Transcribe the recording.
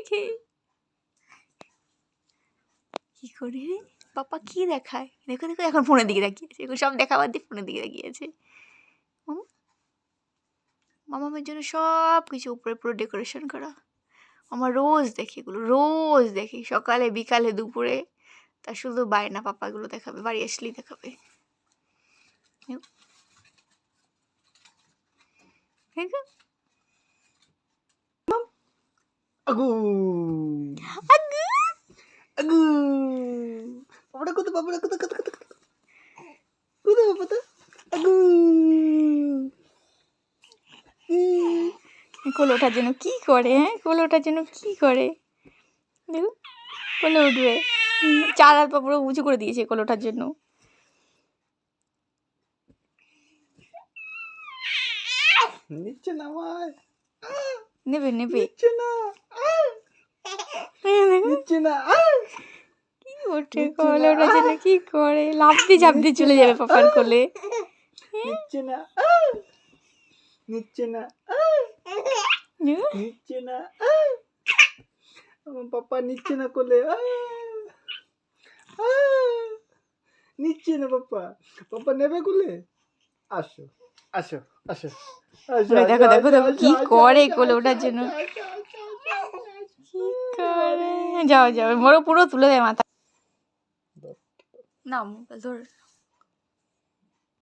দেখে কি করে পাপা কি দেখায়, দেখো দেখো এখন ফোনের দিকে তাকিয়েছে, এগুলো সব দেখাবার দিয়ে ফোনের দিকে তাকিয়েছে। মামামের জন্য সব কিছু উপরে পুরো ডেকোরেশন করা। আমার রোজ দেখি এগুলো, রোজ দেখি, সকালে বিকালে দুপুরে। তা শুধু বায়না পাপা এগুলো দেখাবে, বাড়ি আসলেই দেখাবে। আগু আগু আগু পাপড়া কত পাপড়া কত কত কত কত পাপড়া আগু কোলে ওঠার জন্য কি করে, হ্যাঁ কোলে ওঠার জন্য কি করে, দেখো কোলে উঠবে। 4 হাত পা পুরো উঁচু করে দিয়েছে কোলে ওঠার জন্য। নিচে নামায়, নেবে নেবে নিচে না, নিচে না, কি ওঠে কোলে ওঠার জন্য কি করে, লাফ দিয়ে ঝাঁপ দিয়ে চলে যাবে পাপার কোলে। নিচে না, নিচে না, নিচে না, আমার পাপা নিচে না কোলে, নিচে না পাপা, পাপা নেবে কোলে, আসো আসো আসো আসো, দেখো দেখো দেখো কি করে কোলে ওঠার জন্য, কি করে। যাও যাও মোড়ো পুরো তুলে দেয় মাথা। না ধর